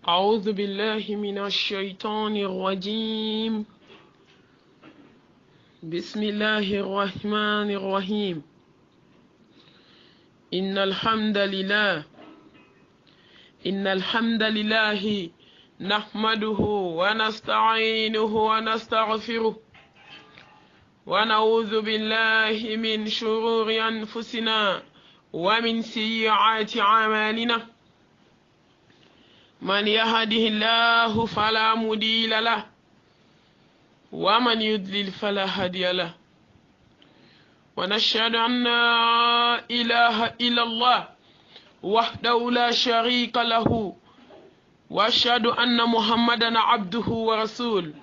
أعوذ بالله من الشيطان الرجيم. بسم الله الرحمن الرحيم. إن الحمد لله نحمده ونستعينه ونستغفره ونعوذ بالله من شرور أنفسنا ومن سيئات أعمالنا. من يهده الله فلا مضل له ومن يضلل فلا هادي له، ونشهد أن لا إله إلا الله وحده لا شريك له، وأشهد أن محمدا عبده ورسوله.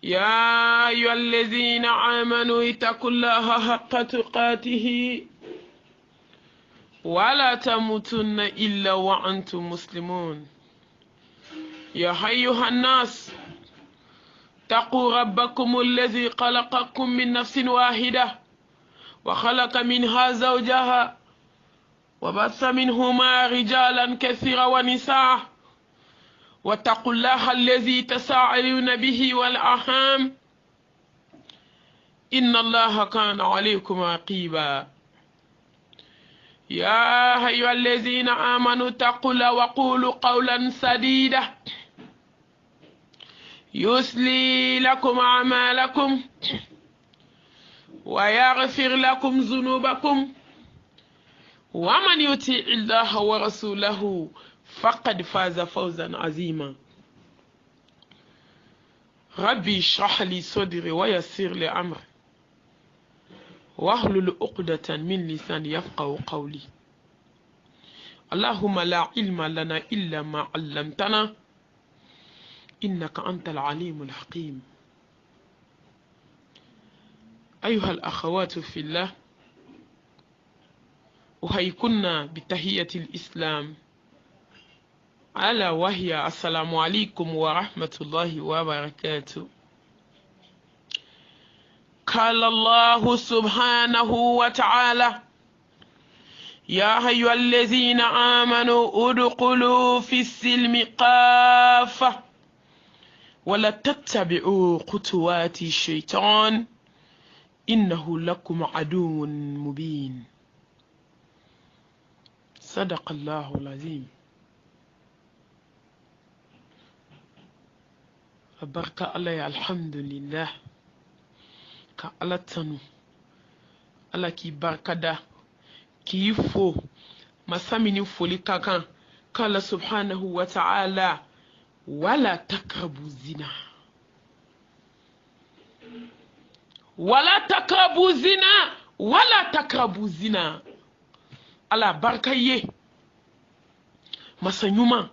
يا أيها الذين آمنوا اتقوا الله حق تقاته ولا تموتن إلا وأنتم مسلمون. يا أيها الناس اتقوا ربكم الذي خلقكم من نفس واحدة وخلق منها زوجها وبث منهما رجالا كثيرا ونساء، واتقوا الله الذي تساءلون به والأرحام إن الله كان عليكم رقيبا. يا أيها الذين آمنوا اتقوا الله وقولوا قولا سديدا يصلي لكم أعمالكم ويغفر لكم ذنوبكم، ومن يطع الله ورسوله فقد فاز فوزا عظيما. ربي اشرح لي صدري ويسر لي أمري واحلل عقدة من لساني يفقهوا قولي. اللهم لا علم لنا إلا ما علمتنا إنك أنت العليم الحكيم. أيها الأخوات في الله، أحييكن بتحية الإسلام ألا وهي السلام عليكم ورحمة الله وبركاته. قال الله سبحانه وتعالى: يا أيها الذين آمنوا ادخلوا في السلم كافة ولا تتبعوا خطوات الشيطان إنه لكم عدو مبين. صدق الله العظيم. بركة الله الحمد لله. ka ala tanu ala k'i barikada k'i fo masa min ni foli ka kan k'ala subhanahu wa ta'ala wala takrabu zina wala takrabu zina. ala barika ye masa ɲuman,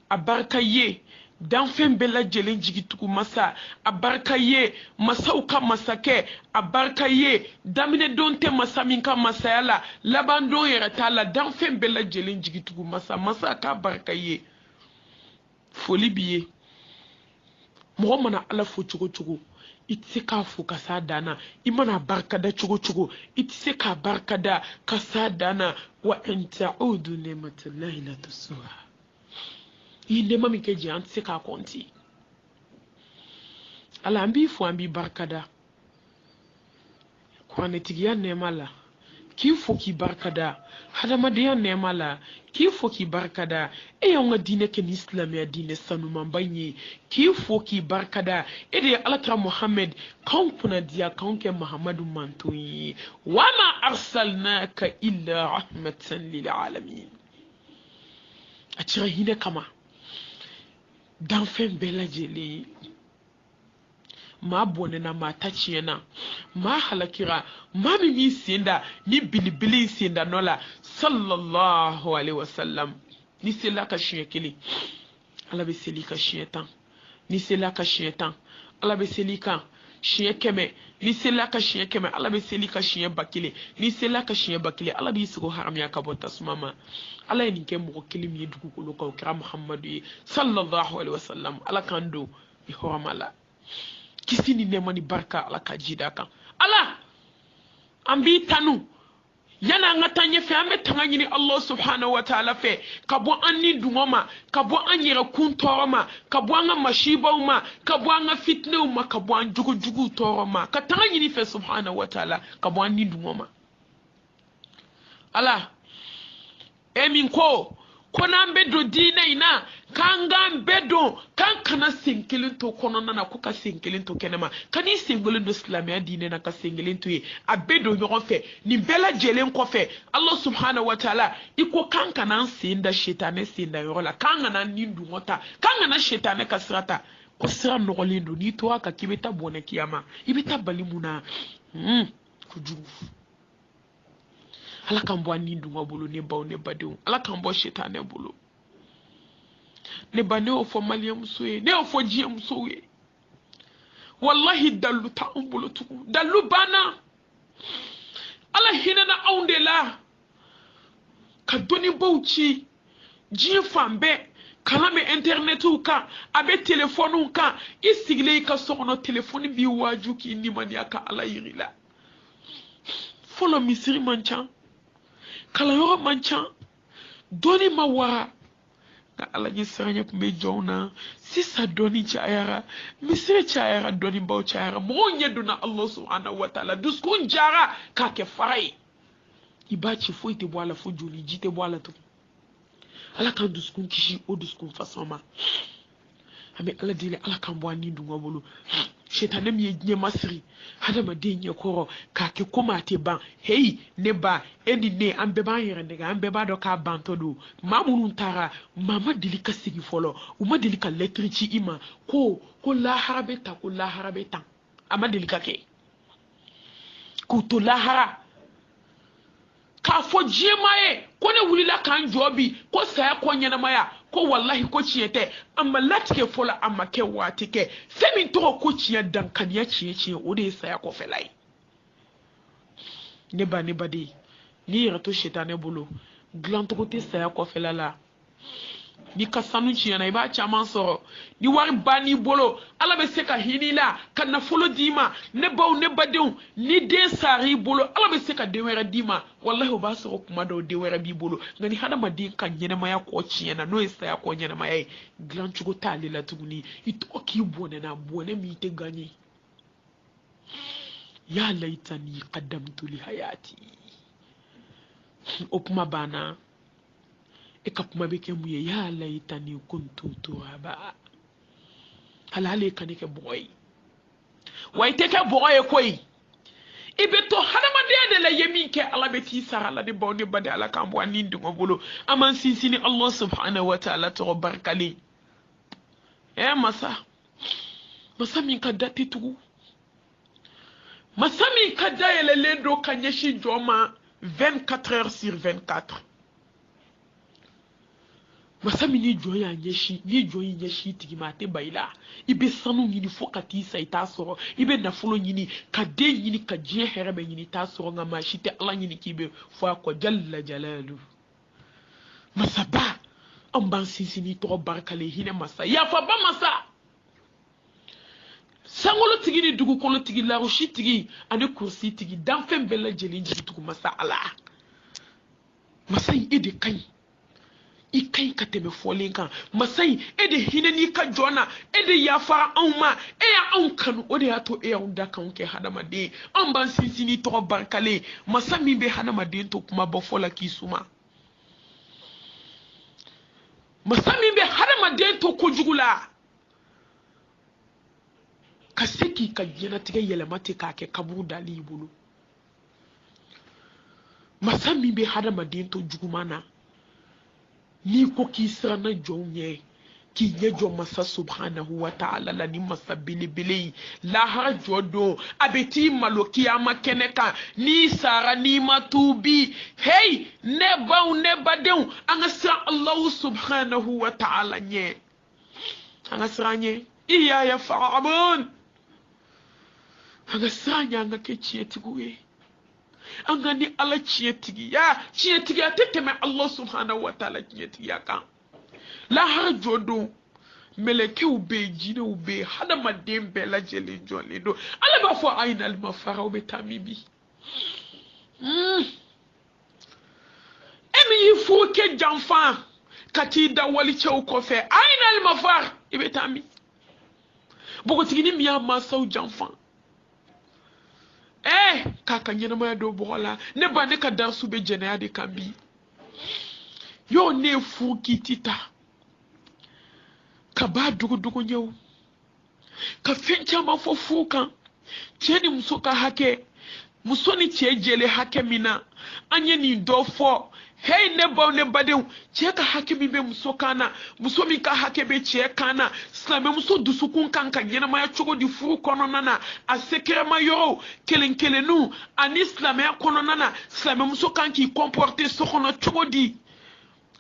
a barika ye danfɛn bɛɛ lajɛlen jigitugu masa, a barika ye masaw ka masakɛ, a barika ye daminɛdon tɛ masa min ka masaya la, labandon yɛrɛ t'a la, danfɛn bɛɛ lajɛlen jigitugu masa, masa k'a barika ye. foli b'i ye. mɔgɔ mana ala fo cogo cogo i tɛ se k'a fo ka s'a dan na, i mana barikada cogo cogo i tɛ se k'a barikada ka s'a dan na. wa in ta'udu ni'matallahi la tuhsuha. i nɛɛma min kɛ jɛ an tɛ se k'a kɔnti. ala an b'i fo an b'i barikada kuranɛtigiya nɛɛma la, k'i fo k'i barikada hadamadenya nɛɛma la, k'i fo k'i barikada e y'anw ka diinɛ kɛ ni silamɛya diinɛ sanumanba in ye, k'i fo k'i barikada e de ye alakira muhammed k'anw kunnadiya k'anw kɛ mahamadu manton ye. wama arsalnaka illa rahmatan lil alamin. a cira hinɛ kama danfɛn bɛɛ lajɛlen. maa bɔnɛna, maa ta tiɲɛna, maa halakira, maa min b'i sen da ni bilibili senda nɔ la sallallahu alaihi wasallam. ni sela ka siɲɛ kelen ala bɛ seli ka siɲɛ 10, ni sela ka siɲɛ 10 ala bɛ seli kan siɲɛ 100, ni sela ka siɲɛ 100 ala bɛ seli ka siɲɛ 1000, ni sela ka siɲɛ 1000 ala b'i sigi haramiya ka bɔ tasuma ma. ala ye nin kɛ mɔgɔ kelen min ye dugukolo kan, o kɛra muhamadu ye sallallahu alaihi wasallam. ala k'an don i hɔrɔma la. kisi ni nɛɛma ni barika ala ka ji da kan. ala an b'i tanu yana nga tanye fe ame tanga nyini Allah subhanahu wa ta'ala fe kabo anni dungoma kabo anyira kuntoroma kabo anga mashiboma kabo anga fitneuma kabo anjugu jugu toroma ka tanga nyini fe subhanahu wa ta'ala kabo anni dungoma ala emin ko kona mbedo dina ina kanga mbedo kan kana senkelin to kono nana ko ka senkelin to kenema kani sengolin do islamia dine na ka sengelin to ye abedo nyogon fe ni bela jelen ko fe Allah subhanahu wa ta'ala iko kan kana senda shetane senda yorola kanga na nindu ngota kanga na shetane kasrata ko sira nogolindo ni to aka kibeta bone kiyama ibeta balimuna kujugu ala kan bɔ ni dunga bolo ne baw ne badenw ala kan bɔ shetane bolo ne ba ne o fɔ maliyɛn muso ye ne o fɔ diɲɛ muso ye wallahi dalu ta an bolo tugun dalu banna ala hinɛna anw de la ka dɔnnibaw ci diɲɛ fan bɛɛ kalan bɛ internetiw kan a bɛ telefɔniw kan i sigilen i ka so kɔnɔ telefɔni b'i waaju k'i nimaniya ka ala yiri la fɔlɔ misiri man ca kalayɔrɔ man ca dɔnni ma wara nka ala ɲɛ siranya tun bɛ jɔnw na sisan dɔnni cayara misiri cayara dɔnnibaw cayara mɔgɔw ɲɛ donna Allah subhanahu wa ta'ala dusukun jara k'a kɛ fara ye i b'a ci foyi tɛ bɔ a la fo joli ji tɛ bɔ a la tugun ala kan dusukun kisi o dusukun fason ma an bɛ ala deli ala kan bɔ an ni dunga bolo shetane mi ye diɲɛ masiri hadamaden ɲɛ kɔrɔ k'a kɛ komi a tɛ ban heyi ne ba e ni ne an bɛɛ b'an yɛrɛ nɛgɛ an bɛɛ b'a dɔn k'a bantɔ don maa minnu taara maa ma deli ka segin fɔlɔ u ma deli ka lɛtiri ci i ma ko lahara bɛ tan ko lahara bɛ tan a ma deli ka kɛ k'u to lahara k'a fɔ diɲɛma ye ko ne wulila k'an jɔ bi ko saya ko ɲɛnamaya ko wallahi ko tiɲɛ tɛ a ma latigɛ fɔlɔ a ma kɛ waati kɛ fɛn min tɔgɔ ko tiɲɛ dankaniya tiɲɛ o de ye saya kɔfɛla ye ne ba de n'i yɛrɛ to shetane bolo dilancogo tɛ saya kɔfɛla la ni ka sanu tiɲɛna i b'a caman sɔrɔ ni wari bann'i bolo ala bɛ se ka hinɛ i la ka nafolo d'i ma ne baw ne badenw ni den sara i bolo ala bɛ se ka den wɛrɛ d'i ma wallahi o b'a sɔrɔ kuma dɔw den wɛrɛ b'i bolo nka ni hadamaden ka ɲɛnamaya kɔ tiɲɛna n'o ye saya kɔ ɲɛnamaya ye dilancogo t'ale la tuguni i tɔgɔ k'i bɔnɛna bɔnɛ min tɛ gagner ya laitani qaddamtu li hayati o kuma banna e ka kuma bɛ kɛ mun ye ya laitani kuntu turaba halale ka ne kɛ bɔgɔ ye wa i tɛ kɛ bɔgɔ ye koyi i bɛ to hadamadenya de la ye min kɛ ala bɛ t'i sara la ne baw ne ba de ala k'an bɔ an ni dungɔ bolo an b'an sinsin ni Allah subhanahu wa ta'ala tɔgɔ barikalen masa min ka da tɛ tugu masa min ka da yɛlɛlen don ka ɲɛsin jɔn ma 24 heures sur 24 masa min ni jɔn y'a ɲɛsin ni jɔn y'i ɲɛsin tigi ma a tɛ ba i la i bɛ sanu ɲini fo ka t'i sa i t'a sɔrɔ i bɛ nafolo ɲini ka den ɲini ka diɲɛ hɛrɛ bɛ ɲini i t'a sɔrɔ nka maa si tɛ ala ɲini k'i bɛ fɔ a kɔ jalla jalalu masaba an b'an sinsin n'i tɔgɔ barikalen hinɛ masa yafaba masa sankolotigi ni dugukɔnɔtigi larusitigi ani kursitigi danfɛn bɛɛ lajɛlen jigitugu masa ala masa in e de ka ɲi i ka ɲi ka tɛmɛ fɔlen kan masa in e de hinɛ n'i ka jɔn na e de yafara anw ma e y'anw kanu o de y'a to e y'anw da k'anw kɛ hadamaden an b'an sinsin n'i tɔgɔ barikalen masa min bɛ hadamaden to kuma bɔ fɔ la k'i suma masa min bɛ hadamaden to kojugu la ka se k'i ka diɲɛlatigɛ yɛlɛma ten k'a kɛ kaburu dali i bolo masa min bɛ hadamaden to juguman na n'i ko k'i siranna jɔnw ɲɛ k'i ɲɛ jɔ masa subhanahu wa ta'ala la ni masa belebele yi lahara jɔ don a bɛ t'i malo kiyama kɛnɛ kan n'i sara n'i ma tuubi hey ne baw ne badenw an ka siran Allahu subhanahu wa ta'ala ɲɛ an ka siran ɲɛ iyaya fa'bun an ka siran ɲɛ an ka kɛ tiɲɛtigiw ye an ka ni ala tiɲɛtigiya tɛ tɛmɛ Allah subhanahu wa ta'ala tiɲɛtigiya kan lahara jɔ don mɛlɛkɛw bɛ yen jinɛw bɛ yen hadamaden bɛɛ lajɛlen jɔlen don ala b'a fɔ ayinal mafara u bɛ taa min bi mi furu ke janfa kati da wali cew ko fe aina al mafar ibetami bogo tigini mi amma saw janfa kaka nyina ma do bola ne ba ne ka darsu be jena ya de kambi yo ne furu kitita ka ba dugu nyew ka fencha mafofu kan tieni muso ka hake muso ni tie jele hake mina anye ni dofo hey ne badew tie ka hake mi be muso kana muso mi ka hake be tie kana slame muso dusukun kan ka nyena ma chogo di furu kono nana asekere ma yo kelenkelenu ani slame ya kono nana slame muso kan ki comporter so kono chogo di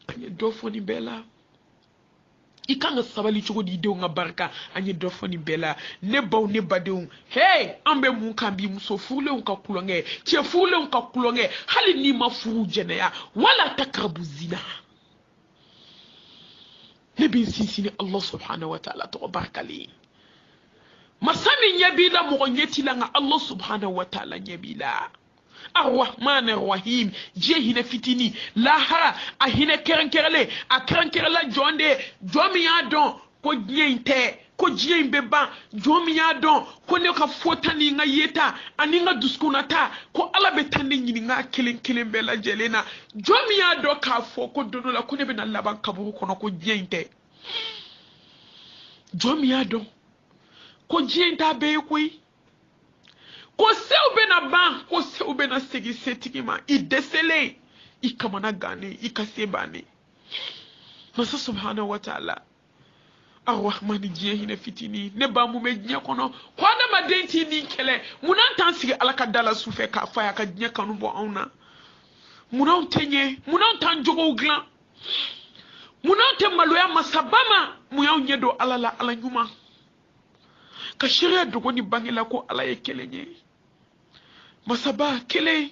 anye dofo ni bela ikanga sabali chogo di de nga barka anye dofoni bela ne baw ne badew hey ambe mun kambi muso fule unka kulonge che fule unka kulonge hali ni mafuru jeneya wala takrabu zina ne bin sinsini Allah subhanahu wa ta'ala to barkali masami nyabila mo nyeti la nga Allah subhanahu wa ta'ala nyabila Ar-Rahman Ar-Rahim je hina fitini lahara a hina kerenkerele a kerenkerela jonde jomi ya don ko nyente ko jiyembe ba jomi ya don ko ne ka fotani nga yeta ani nga duskunata ko ala be tande nyini nga kelen bela jelena jomi ya do ka fo ko dono la ko ne be na laban kaburu kono ko jiyente jomi ya don ko jiyenta be koy ko sew be na ban ko sew be na segi setigi ma I desele I kamana gane I kase bane masa subhanahu wa ta'ala Ar-Rahman jiye hina fitini ne ba mu me jiye kono ko na madenti ni kele munan tan sigi alaka dala sufe ka faya ka jiye kanu bo auna munan tenye munan tan jogo glan munan te maloya masabama mu yaw nyedo alala ala nyuma ka shirya dogo ni bangela ko ala ye kelenye masaba kele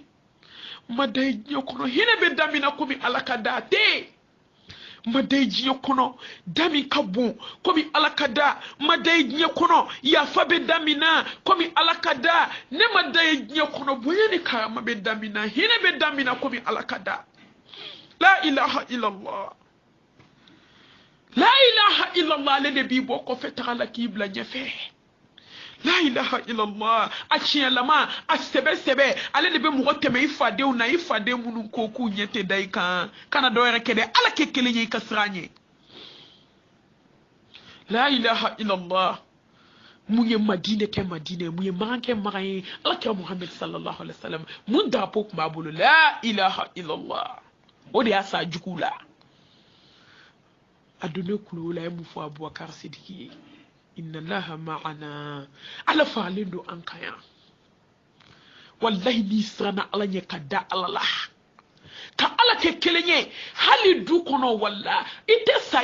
madai nyokono hina be damina komi alakada te madai nyokono dami kabu komi alakada madai nyokono ya fa be damina komi alakada ne madai nyokono boyeni karama be damina hina be damina komi alakada la ilaha illallah la ilaha illallah le de bibo ko fetala kibla nyefe la ilaha illallah achia lama asebe ale de be mo teme ifade una ifade munu koku nyete dai kan kana do rekede ala kekele nyi kasranye la ilaha illallah munye madine ke madine munye manke marayi ala ke Muhammad sallallahu alaihi wasallam mun da pok mabulu la ilaha illallah odi asa jukula adune kulula mu fu Abubakar Sidiki inna allaha ma'ana ala falindo an kaya wallahi ni srana ala nye kada alala ka ala ke kelenye hali du kono walla itesa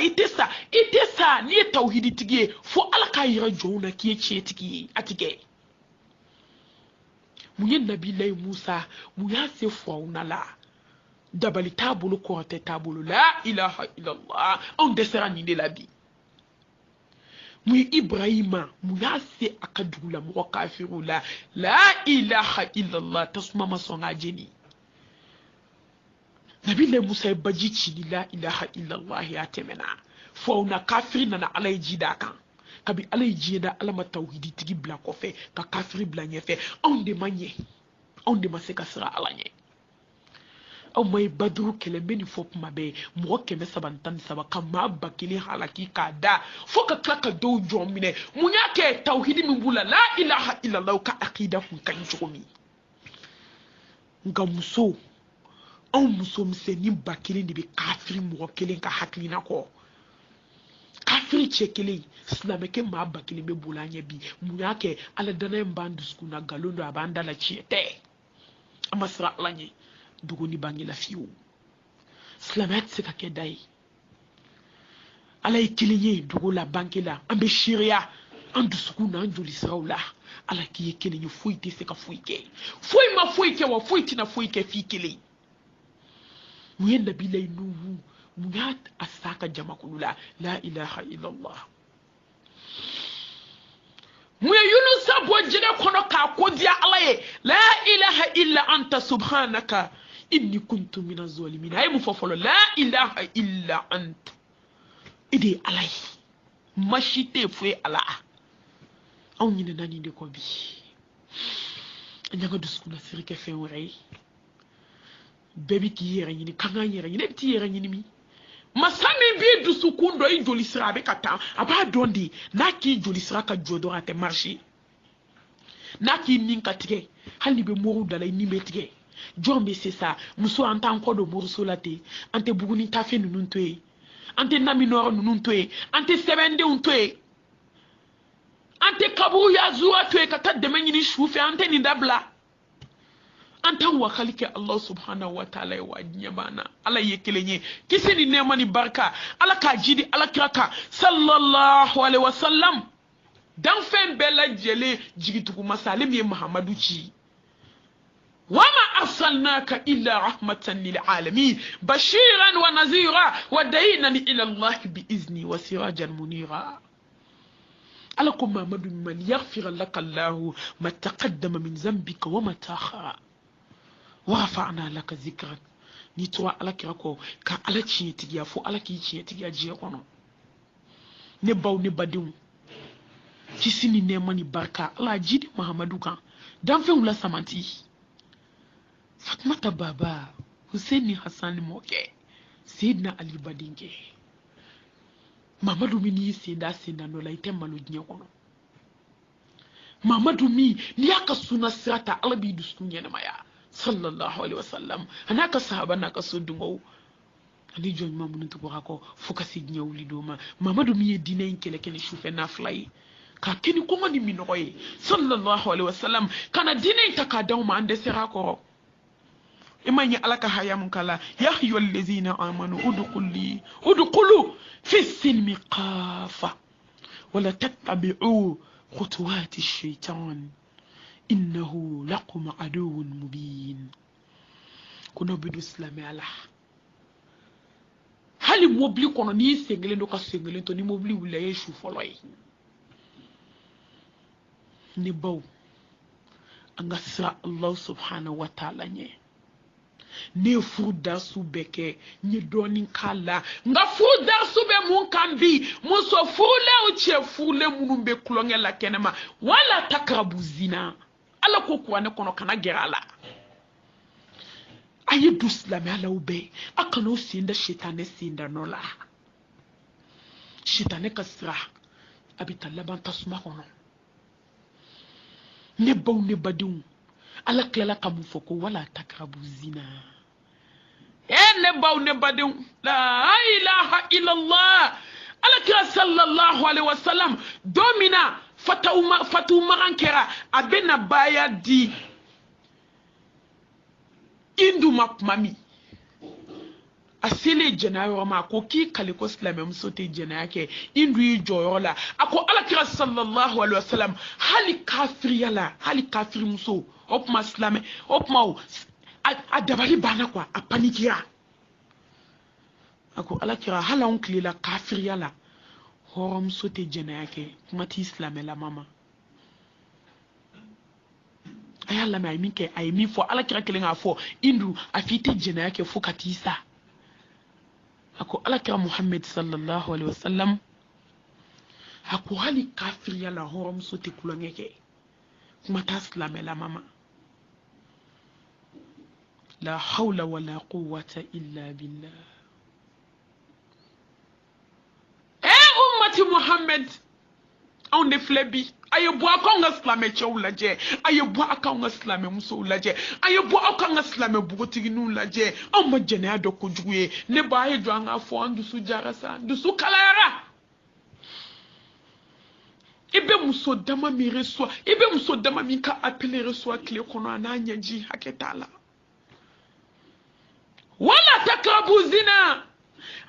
ni tauhidi tigiye fo ala ka yira jona kiye che tigiye atige munye nabi lay Musa muya se fo unala dabali tabulu ko te tabulu la ilaha illallah on desera ni de la bi mu Ibrahima mu yase akadugula mu kafiru la ilaha illallah tasma masonga jeni nabi le Musa bajici ni la ilaha illallah ya temena fo na kafiri na alay jida kan kabi alay jida alama tawhidi tigi bla ko fe ka kafiri bla nyefe on de maseka sira alanye aw may badru kele meni fop mabe mo keme sabantan saba kama bakili halaki kada foka klaka do jomine munyake tawhidi mbula la ilaha illallah ka aqida kun kan jomi ngamuso aw muso mseni bakili ni be kafiri mo kele ka haklina ko kafiri chekele islameke ma bakili be bulanye bi munyake ala dana mbandus kuna galondo abanda la chiete amasra alanye duguni bangi la fiu slamet se ka kedai ala ikilinye dugu la banki la ambe shiria andu sukuna anjuli saula ala ki ikilinye fuite se ka fuike fui ma fuike wa fuite na fuike fikili muyenda bilay nuhu muyat asaka jamakulula la ilaha illallah muye yunusa bo jine kono ka kodia alaye la ilaha illa anta subhanaka inni kuntu mina zalimin ay mu fofolo la ilaha illa anta ide alay mashite fue ala on ñina nani de ko bi ñanga duskuna sirike fe wore bebi ki yere ñini kanga yere ñini ti yere ñini mi masami bi dusukundo i joli sira be kata aba dondi na ki joli sira ka jodo ate marché na ki nin ka tige hali be moru dala ni be tige jombe c'est ça muso anta encore do moru solate ante buguni tafe nunun toye ante nami noro nunun toye ante sebende un toye ante kaburu ya zuwa toye kata deme ñini shufe ante ni dabla anta wakali ke Allah subhanahu wa ta'ala ya wajnyabana ala yekelenye kisi ni nema ni barka ala ka jidi ala kiraka sallallahu alaihi wasallam dan fen bela jele jigituku masalim ye muhammadu ci wama arsalnaka illa rahmatan lil alamin bashiran wa nazira wa dayinan ila Allah bi izni wa sirajan munira ala ko muhammadu man yaghfir laka Allah ma taqaddama min dhanbika wa ma ta'akhara ورفعنا لك ذكرك نيتوا على كراكو كا على تشيتيا فو على كي تشيتيا جي كونو نباو نباديو كيسيني نيماني باركا الله جيدي محمدو كان دان فين ولا سامانتي فاطمه بابا حسين حسن موكي سيدنا علي بادينكي محمدو ميني سيدا سيدا نولا يتمالو دنيا كونو محمدو مي نياكا سونا سراتا الله بي دسكو نينا مايا sallallahu alaihi wasallam anaka sahaba naka sodungo ali joñ mamun to ko fuka si ñewli doma mamadou mi dina en kele kele choufe na flay ka keni ko ngani mi noy sallallahu alaihi wasallam kana dina ta ka daw ma ande sera ko imani alaka hayam kala ya ayyuhal ladzina amanu udkhulu fi silmi qafa wala tattabi'u khutuwati ash-shaytan إنه لكم عدو مبين كنا بدو إسلامي الله هل موبلي كنا ني سنجلين دوكا سنجلين تو ني موبلي ولا يشوف فلوي نبو أنغسر الله سبحانه وتعالى ne fuda su beke ni doni kala nga fuda su be mun kambi muso fule uche fule munumbe kulonge la kenema wala takrabu zina ala ko ko ne kono kana gerala ayi duslame ala ube akano sinda shitane sinda nola shitane kasra abitalla ban tasuma kono ne baw ne badun ala klela kamu foko wala takrabu zina ne baw ne badun la ilaha illallah ala kira sallallahu alaihi wasallam domina fatuma rankera abena baya di indu mami asile jenayo ma ko ki kale ko islam msote jenaya ke indu yi joyola ako ala kira sallallahu alaihi wasallam hali kafiri muso opma islam opma adabali bana kwa apanikia ako ala kira hala onkli la kafiri yala horom sote jenaya ke mati islam la mama ayalla ma minke ay mi fo ala kira kelenga fo indu afite jenaya ke fo katisa ako ala kira muhammad sallallahu alaihi wasallam ako hali kafiri yala horom sote kulongeke mata islam la mama la hawla wala quwwata illa billah ummati muhammad on de flebi ayo bo akon islame chawlaje ayo bo akon islame musulaje ayo bo akon islame bugotigi nu laje on ma jene ado ko juguye ne ba he jo anga fo andu su jarasa du su kalara ibe muso dama mi reso ibe muso dama mi ka appeler reso clé kono ananya ji haketala wala takrabu zina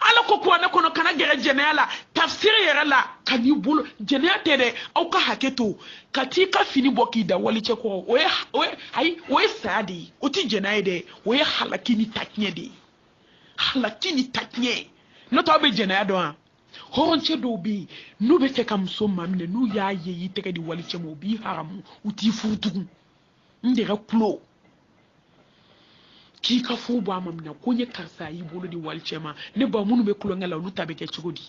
ala ko ko na kono kana gere jenela tafsir yere la kani bulu jenea tere au ka haketo katika fini boki da wali che ko we sadi uti jenaide we halakini taknye no to be jenaya do an horonche do bi no be te kam so mamne no ya ye yitege di wali che mo bi haramu uti furutu ndere klo k'i ka furu bɔ a ma minɛ ko n ye karisa y'i bolo di wali cɛ ma ne ba minnu bɛ kulonkɛ la olu ta bɛ kɛ cogo di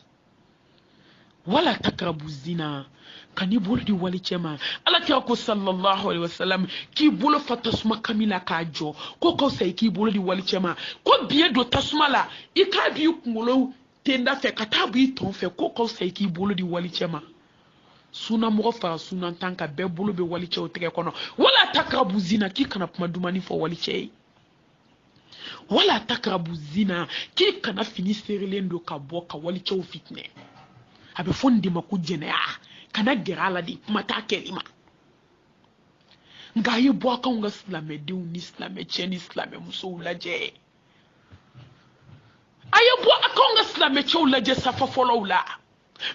wala takrabu zina ka n'i bolo di wali cɛ ma ala kira ko sallallahu alaihi wasallam k'i bolo fa tasuma kami la k'a jɔ ko ka fisa i k'i bolo di wali cɛ ma ko biɲɛ don tasuma la i k'a b'i kunkolo tenda fɛ ka taa b'i tɔn fɛ ko ka fisa i k'i bolo di wali cɛ ma sunan mɔgɔ fara sunan tan ka bɛɛ bolo bɛ wali cɛw tɛgɛ kɔnɔ wala takrabu zina k'i kana kuma dumani fɔ wali cɛ ye wala takrabu zina k'i kana fini seerelen don ka bɔ ka wali cɛw fitinɛ a bɛ fɔ nin de ma ko jɛnɛya kana gɛrɛ a la de kuma t'a kɛli ma nka a ye bɔ a kanw ka silamɛdenw ni silamɛcɛ ni silamɛmusow lajɛ a ye bɔ a kanw ka silamɛcɛw lajɛ safa fɔlɔw la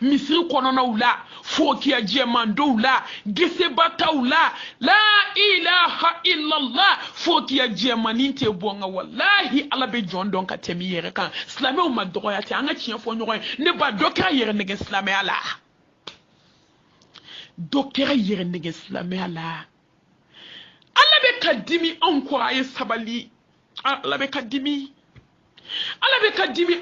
misiri kɔnɔnaw la fokiya jɛmandow la gesebataw la la ilaha illallah fokiya jɛmanin tɛ bɔ nka wallahi ala bɛ jɔn dɔn ka tɛmɛ i yɛrɛ kan silamɛw ma dɔgɔya tɛ an ka tiɲɛ fɔ ɲɔgɔn ye ne ba dɔ kɛra yɛrɛ nɛgɛ silamɛya la dɔ kɛra yɛrɛ nɛgɛ silamɛya la ala bɛ ka dimi anw kɔrɔ a ye sabali ala bɛ ka dimi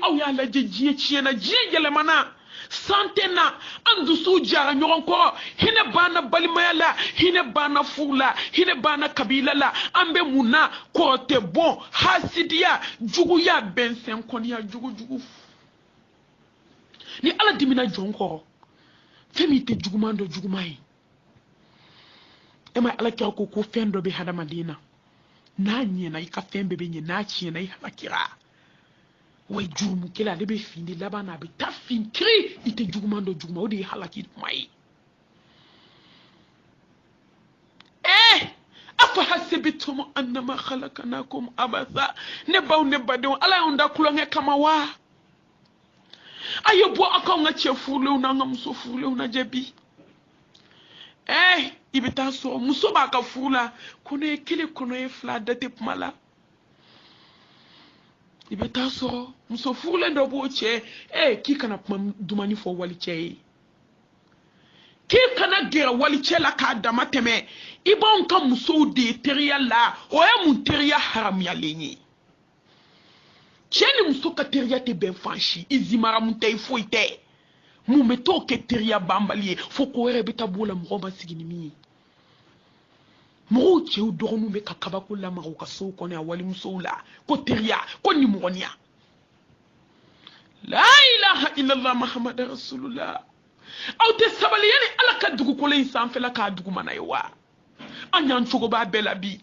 aw y'a lajɛ diɲɛ tiɲɛna diɲɛ yɛlɛmana sante na an dusu jara ɲɔgɔn kɔrɔ hinɛ banna balimaya la hinɛ banna furu la hinɛ banna kabila la an bɛ mun na kɔrɔ tɛ bɔn hasidiya juguya bɛnsɛn kɔniya jugujugu ni ala dimina jɔn kɔrɔ fɛn min tɛ juguman dɔ juguman ye e ma ala kira ko fɛn dɔ bɛ hadamaden na n'a ɲɛna i ka fɛn bɛɛ bɛ ɲɛ n'a tiɲɛna i halakira wa jurumu kelen ale bɛ fin de laban na a bɛ taa fin kiri i tɛ juguman dɔ juguman o de ye halaki kuma ye afa hasibitum annama khalaqnakum abatha ne baw ne badenw ala y'anw da kulonkɛ kama wa a ye bɔ aw k'anw ka cɛ furulenw n'an ka muso furulenw lajɛ bi i bɛ taa sɔrɔ muso b'a ka furu la kɔnɔ ye kelen kɔnɔ ye fila da tɛ kuma la i bɛ taa sɔrɔ muso furulen dɔ b'o cɛ k'i kana kuma dumani fɔ wali cɛ ye k'i kana gɛrɛ wali cɛ la k'a dama tɛmɛ i b'anw ka musow de teriya la o ye mun teriya haramuyalen ye cɛ ni muso ka teriya tɛ bɛn fan si i zimaramu tɛ i foyi tɛ mun bɛ t'o kɛ teriya banbali ye fo ko wɛrɛ bɛ taa b'o la mɔgɔw ma sigi ni min ye mɔgɔw cɛw dɔgɔninw bɛ ka kabako lamaga u ka sow kɔnɔ yan walimusow la ko teriya ko nimɔgɔniya la ilaha illallah muhammad rasulullah aw tɛ sabali yani ala ka dugukolo in sanfɛla k'a dugumana ye wa an y'an cogo b'a bɛɛ la bi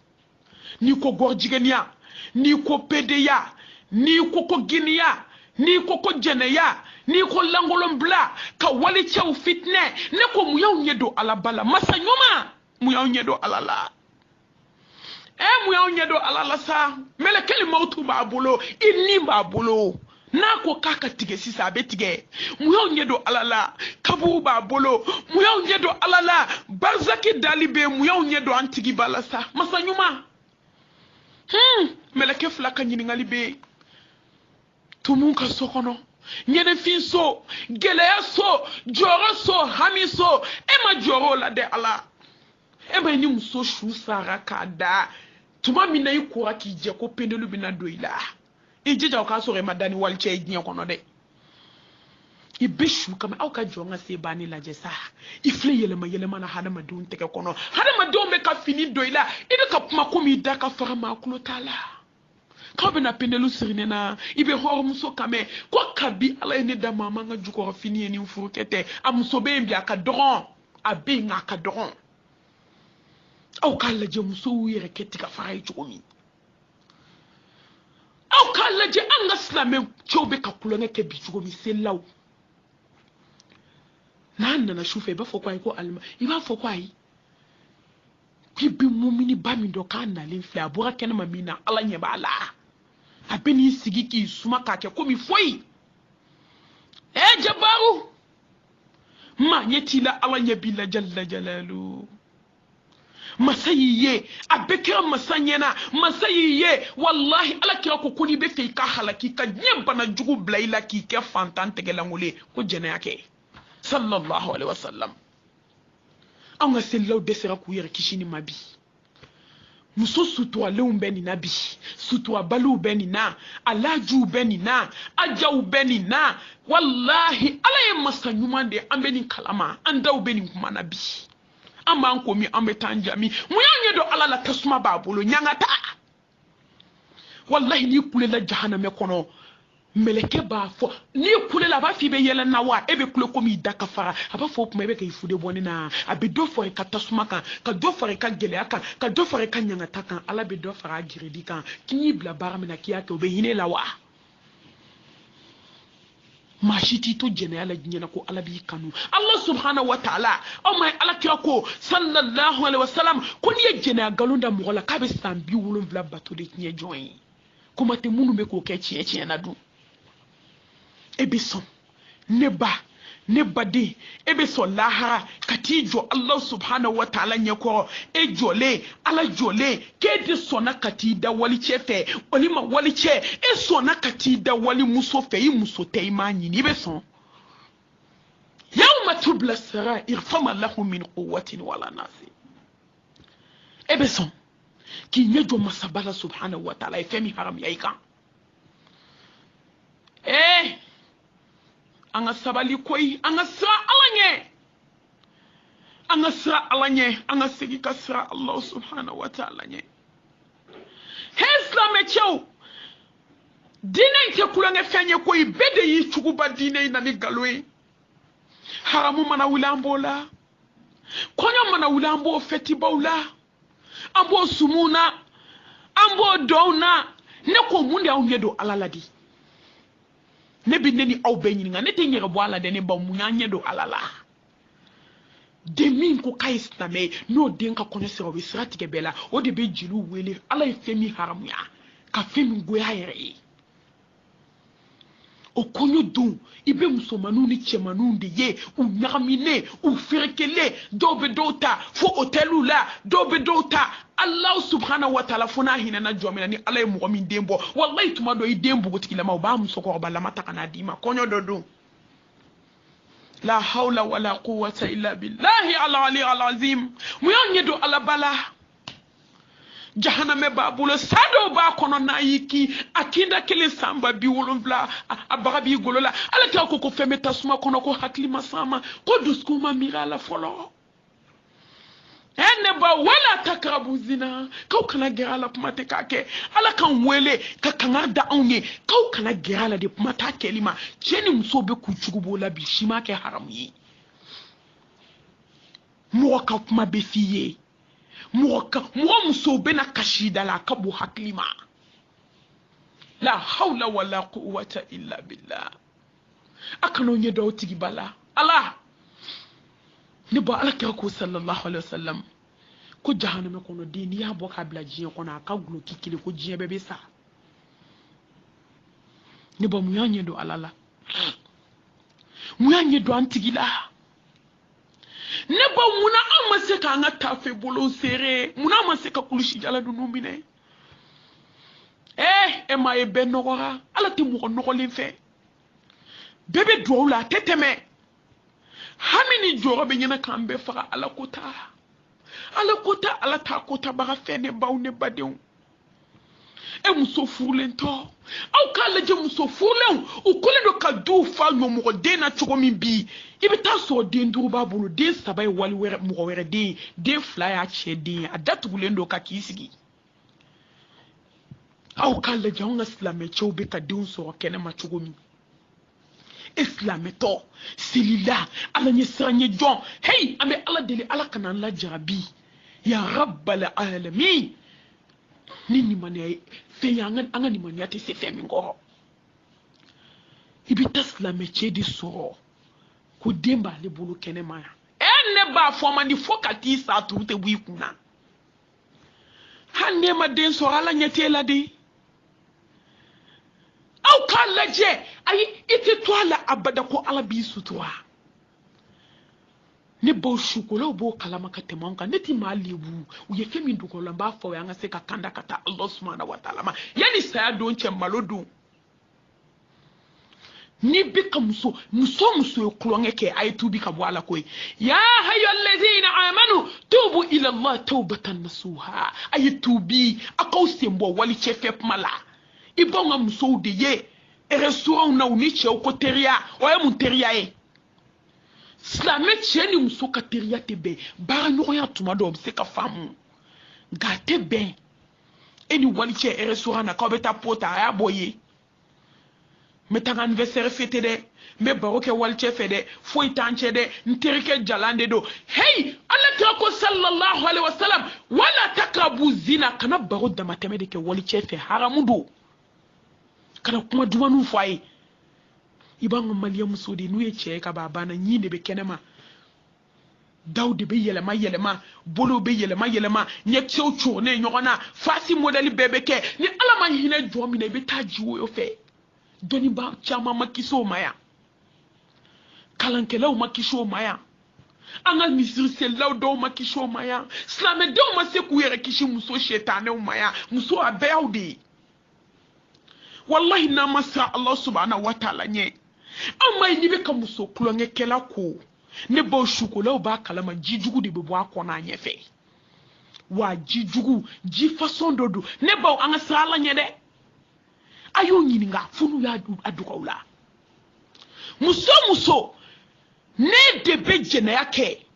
n'i ko gɔrɔjigɛniya n'i ko pedeya n'i ko giniya n'i ko jɛnɛya n'i ko lankolonbila ka wali cɛw fitinɛ ne ko mun y'aw ɲɛ don ala ba la masa ɲuman mun y'aw ɲɛ don ala la mun y'aw ɲɛ don ala la sa mɛlɛkɛli mawutu b'a bolo i ni b'a bolo n'a ko k'a ka tigɛ sisan a bɛ tigɛ mun y'aw ɲɛ don ala la kaburu b'a bolo mun y'aw ɲɛ don ala la barzaki dali bɛ mun y'aw ɲɛ don an tigi b'a la sa masa ɲuman mɛlɛkɛ fila ka ɲininkali bɛ tumu ka so kɔnɔ ɲɛnɛfin so gɛlɛya so jɔyɔrɔ so hami so e ma jɔyɔrɔ o la dɛ ala e ma ni muso su sara k'a da tuma min na i kora k'i jɛ ko pendelu bɛna don i la i jija o k'a sɔrɔ i ma da ni wali cɛ ye diɲɛ kɔnɔ dɛ i bɛ su kama aw ka jɔn ka se banni lajɛ sa i filɛ yɛlɛma yɛlɛma na hadamadenw tɛgɛ kɔnɔ hadamadenw bɛ ka fini don i la i bɛ ka kuma komi i da ka faga maa kulo t'a la k'aw bɛna pendelu siri ne na i bɛ hɔrɔnmuso kan mɛn ko kabi ala ye ne da maa man ka jukɔrɔ fini ye nin furukɛ tɛ a muso bɛ yen bi a ka dɔgɔn a bɛ yen nka a ka dɔgɔn aw k'a lajɛ musow yɛrɛ kɛ tiga fara ye cogo min aw k'a lajɛ an ka silamɛ cɛw bɛ ka kulonkɛ kɛ bi cogo min selilaw n'a nana su fɛ i b'a fɔ ko ayi ko alima i b'a fɔ ko ayi k'i bɛ mumini ba min dɔn k'a nalen filɛ a bɔra kɛnɛma min na ala ɲɛ b'a la a bɛ n'i sigi k'i suma k'a kɛ komi foyi jabaru maa ɲɛ t'i la ala ɲɛ b'i la jalla jalalu masa y'i ye a bɛ kɛra masa ɲɛna masa y'i ye wallahi ala kira ko n'i bɛ fɛ i ka halaki ka diɲɛ bana jugu bila i la k'i kɛ fantan tɛgɛlankolon ye ko jɛnɛya kɛ sallallahu alaihi wasallam an ka selilaw dɛsɛra k'u yɛrɛ kisi ni ma bi muso suturalew bɛ nin na bi suturabaliw bɛ nin na alajuw bɛ nin na ajaw bɛ nin na wallahi ala ye masa ɲuman de an bɛ nin kalama an daw bɛ nin kuma na bi an b'an komi an bɛ taa jami mun y'an ɲɛ dɔn ala la tasuma b'a bolo ɲanga ta wallahi n'i kulela jahanamɛ kɔnɔ meleke b'a fɔ n'i kulela a b'a fɔ i bɛ yɛlɛ na wa e bɛ kule komi i da ka fara a b'a fɔ o tuma i bɛ ka i fude bɔ ne na a bɛ dɔ fara i ka tasuma kan ka dɔ fara i ka gɛlɛya kan ka dɔ fara i ka ɲangata kan ala bɛ dɔ fara a jiridi kan k'i y'i bila baara min na k'i y'a kɛ o bɛ hinɛ la wa maa si t'i to jɛnɛya la diɲɛ na ko ala b'i kanu ala subhanahu wa ta'ala aw ma ye ala kira ko sallallahu alaihi wa sallam ko n'i ye jɛnɛya nkalon da mɔgɔ la k'a bɛ san 70 bato de tiɲɛ jɔn ye kuma tɛ minnu bɛ k'o kɛ tiɲɛ tiɲɛ na dun e bɛ sɔn ne ba ne baden e bɛ sɔn lahara ka t'i jɔ ala subhanahu wa ta'ala ɲɛkɔrɔ e jɔlen ala jɔlen k'e de sɔnna ka t'i da wali cɛ fɛ wali ma wali cɛ e sɔnna ka t'i da wali muso fɛ i muso tɛ i m'a ɲini i bɛ sɔn yawma tubla sarair fama lahu min quwwatin wala nasir e bɛ sɔn k'i ɲɛ jɔ masaba la subhanahu wa ta'ala ye fɛn min haramuya i kan an ka sabali koyi an ka sira ala ɲɛ an ka sira ala ɲɛ an ka segin ka sira Allah subhanahu wa ta'ala ɲɛ he silamɛ cɛw diinɛ in tɛ kulonkɛ fɛn ye koyi bɛɛ de y'i cogoba diinɛ in na ni nkalon ye haramu mana wuli an b'o la kɔɲɔ mana wuli an b'o fɛtibaw la an b'o sumu na an b'o dɔw na ne ko mun de y'anw ɲɛ don ala la di ne bi ne ni aw bɛɛ ɲininka ne tɛ n yɛrɛ bɔ ala dɛ ne ba mun y'an ɲɛ don ala la den min ko k'a ye silamɛ ye n'o den ka kɔɲɔ sera o bɛ sira tigɛ bɛɛ la o de bɛ jeliw wele ala ye fɛn min haramuya ka fɛn min goya a yɛrɛ ye o kɔɲɔ don i bɛ musomaninw ni cɛmaninw de ye u ɲagaminen u ferekelen dɔw bɛ dɔw ta fo hôteliw la dɔw bɛ dɔw ta Allah subhanahu wa ta'ala fo n'a hinɛna jɔ min na ni ala ye mɔgɔ min den bɔ wallahi tuma dɔ i den bogotigilama u b'a musokɔrɔbalama ta ka n'a d'i ma kɔɲɔ dɔ don la hawla wala quwwata illa billahi al-ali al-azim mu y'an ɲɛ don ala bala jahanamɛ b'a bolo sa dɔw b'a kɔnɔ n'a y'i kin a kinda kelen san ba 70 a baga b'i golo la ala kira ko fɛn bɛ tasuma kɔnɔ ko hakili ma s'a ma ko dusukun ma miiri a la fɔlɔ ne ba wala takrabu zina k'aw kana gɛrɛ a la kuma tɛ k'a kɛ ala k'an wele ka kanga da anw ye k'aw kana gɛrɛ a la de kuma t'a kɛli ma cɛ ni muso bɛ k'u cogo b'o la bi si ma kɛ haramu ye mɔgɔ ka kuma bɛ f'i ye mɔgɔ muso bɛna kasi da la a ka bon hakili ma la hawla wala quwwata illa billah a kana ɲɛ dɔw tigi ba la ala ne ba ala kira ko sallallahu alaihi wasallam ko jahanama kɔnɔ den n'i y'a bɔ k'a bila diɲɛ kɔnɔ a ka guloki kelen ko diɲɛ bɛɛ bɛ sa ne ba mun y'a ɲɛ don ala la mun y'a ɲɛ don an tigi la ne ba munna an ma se k'an ka tafe bolo seere munna an ma se ka kulusi jala ninnu minɛ e m'a ye bɛɛ nɔgɔra ala tɛ mɔgɔ nɔgɔlen fɛ bɛɛ bɛ duwawu la a tɛ tɛmɛ hami ni jɔrɔ bɛ ɲɛna k'an bɛɛ faga ala ko ta ala t'a kota baga fɛ ne baw ne badenw e muso furulen tɔ aw k'a lajɛ muso furulenw u kɔlen don ka duw fa ɲɔmɔgɔ den na cogo min bi i bɛ taa sɔrɔ den 5 b'a bolo den 3 ye wali wɛrɛ mɔgɔ wɛrɛ den den 2 y'a cɛ den a datugulen don ka k'i sigi aw k'a lajɛ anw ka silamɛ cɛw bɛ ka denw sɔrɔ kɛnɛma cogo min e silamɛtɔ selila ala ɲɛ siran ɲɛ jɔn hey an bɛ ala deli ala kana an lajarabi ya rabbal alamin ni nimaniya ye fɛn ye an ka nimaniya tɛ se fɛn min kɔrɔ i bɛ taa silamɛcɛ de sɔrɔ ko den b'ale bolo kɛnɛma yan ne b'a fɔ man di fo ka t'i sa turu tɛ bɔ i kunna hali ne ma den sɔrɔ ala ɲɛ t'e la de aw k'a lajɛ ayi i tɛ to a la abada ko ala b'i sutura ne baw sukolaw b'o kalama ka tɛmɛ an kan ne ti maa lebu u ye fɛn min dogo la n b'a fɔ an ka se ka kanda ka taa Allah subhanahu wa ta'ala ma yanni saya don cɛ malo don ni bika muso kulongeke ay tubi ka bo ala koy ya hayyul ladina amanu tubu ila allah tawbatan nasuha ay tubi akaw sembo wali chefep mala ibonga muso de ye e restaurant na uni che ko teria o ya mun teria e slame cheni muso ka teria tebe ba no ya tuma do se ka famu gate ben eni wali che e restaurant na ko beta pota ya boye metan anniversaire fete de me baroke walche fede foi tanche de nterike jalande do hey Allah ta ko sallallahu alaihi wasallam wala taqrabu zina kana baro da mateme de ke walche fe haramudo kana kuma dumanu foi ibango maliya musudi nuye che ka baba na nyinde be kenema dawde be yelema bolo be yelema nyek sew chourne nyogona fasi modeli bebe ke ni ala man hina jomi ne be tajiwo yo fe doni ba chama makiso maya kalankelaw makisho maya angal misir selaw do makisho maya slame do maseku yere kishi muso shetane maya muso abewdi wallahi na masa Allah subhanahu wa ta'ala nye amma ni be ka muso kulonge kela ko ne bo shukula ba kalama jijugu de bebo akona nyefe wa jijugu ji façon dodo ne bo anga sala nye de ayo nyini nga funu ya adukawla muso ne debe jena yake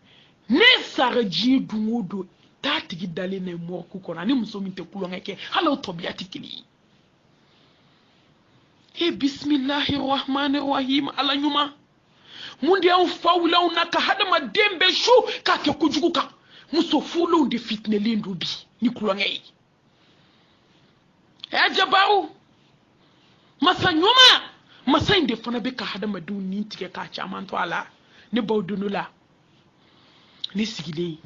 ne saraji dungodo tatigi dale ne morku kona ni muso minte kulongeke hala tobiati kili e bismillahir rahmanir rahim ala nyuma mundi an fawla unaka hada madembe shu ka ke kujukuka muso fulo ndi fitne lindu bi ni kulongei e jabaru masa nyuma masa inde fana be ka hada maduni tike ka chaman to ala ne bawdunula ni sigile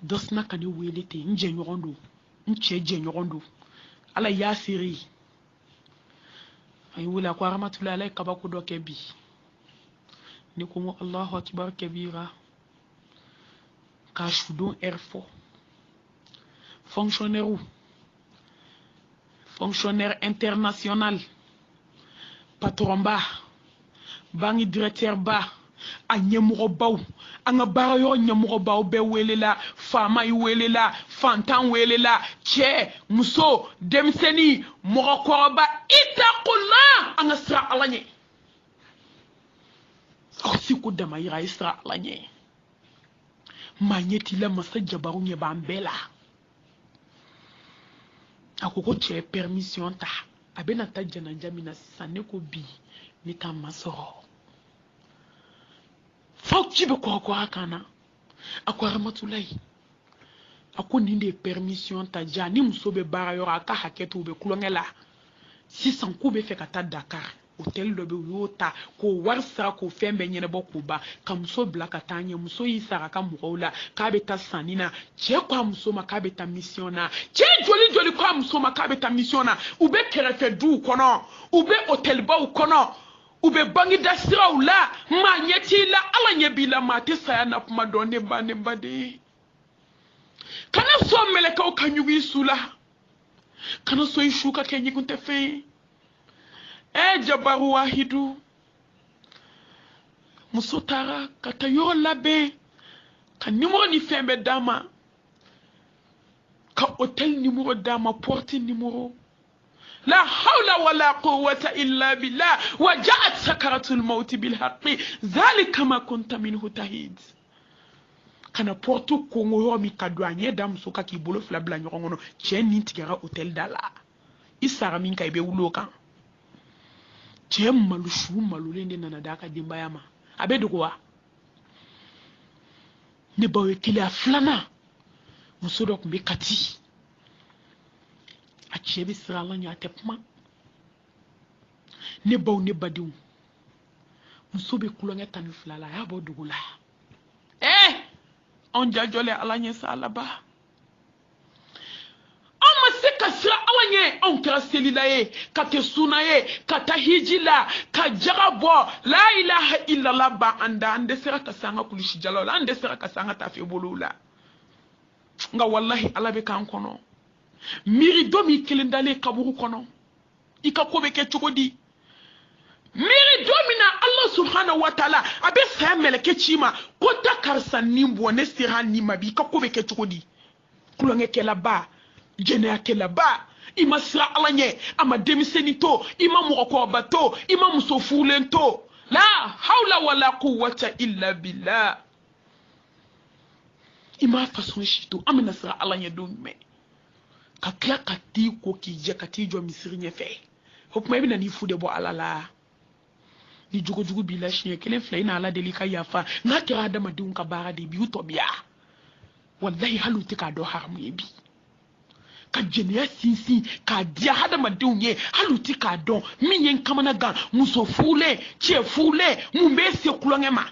dosna kan welete nje nyogondo nche je nyogondo ala yasiri ay wala ko rahmatullahi alayka ka bako do kebi ni ko Allahu akbar kabira ka shudon erfo fonctionnaire international patron ba bangi directeur ba anyemugo baw anga barayo nyemugo baw be welela fama yi welela fantan welela che muso demseni mogo koroba itaqullah anga sra alanye osiku dama yira isra alanye manyeti la masaja barunye bambela akoko che permission ta abena ta jana jamina sane ko bi ni ta masoro fauci be ko akana akwa ramatulai akoni de permission ta jani musobe bara yora aka haketu be kulongela 600 ko be fe kata Dakar hotel do be yota ko warsa ko fembe nyene boko ba kamso blaka tanye muso yisara ka muola ka be ta sanina che kwa muso ma ka be ta missiona che joli kwa muso ma ka be ta missiona ube kerefe du kono ube hotel ba kono ube bangi dasira ula ma nyeti la ala nyebila ma te saya na puma donne bade kana so meleka o kanyugi sula kana so ishuka kenyi kunte fe jabaru wahidu musotara kata yo labe ka numéro ni fembe dama ka hotel numéro dama porte numéro la hawla wala quwwata illa billah wa ja'at sakaratul maut bil haqqi zalika ma kunta minhu tahid kana porte ko ngoyo mi kadwanye dam suka ki bolo flabla nyorongono cheni tigara hotel dala isara min kay be wulokan chem malushu malulende nana daka dimbayama abeduwa ne bawe kile aflana musodo kumbe kati achebi sirala nya tepma ne baw ne badiw musobe kulonga tanu flala ya bodugula on jajole alanye salaba kasra awanye on kra selila ye ka te suna ye ka ta hijila ka jagabo la ilaha illa ba anda ande sera ka sanga kulishi jalal ande sera ka sanga ta fe bolula nga wallahi alabe kan kono miri domi kelendale kaburu kono ika ko be ke chokodi miri domina Allah subhanahu wa ta'ala abe sa meleke chima kota karsa nimbo ne sira nima bi ka ko be ke chukodi kulonge ke laba jene ke laba ima sira Allah nye ama demiseni to ima moko bato ima musofulen to la hawla wala quwwata illa billah ima façon chito amina sira Allah nye do me ka kla kati ko ki je kati jo misiri nye fe hokuma ibi na ni fude bo alala ni jugo bila shiye kelen fla ina ala delika yafa nga kira adama de unka bara de biu to biya wallahi haluti ka do haramu yebi ka jeniya sinsi ka dia adama de unye haluti ka do minyen kamana ga muso fule che fule mumbe se kulongema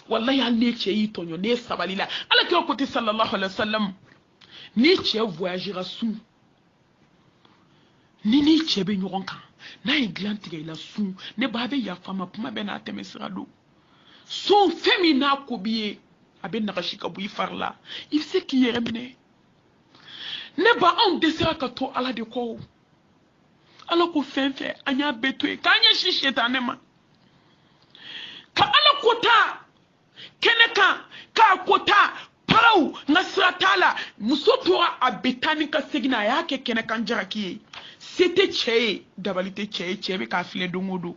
wallahi alle che yi tonyo ne sabalila ala ki okoti sallallahu alaihi wasallam ni che voyager asu ni che be nyoron kan na iglan tigay la sun ne babe ya fama puma be na teme sirado son femina ko biye abe na kashika bu farla il sait qui yeremne ne ba on desira ka to ala de ko ala ko fenfe anya beto e kanya shishetane ma ka ala kota keneka ka kota parau nasratala musotora abetani ka segina yake keneka njaraki c'était chez dabalite chez be ka file dongodo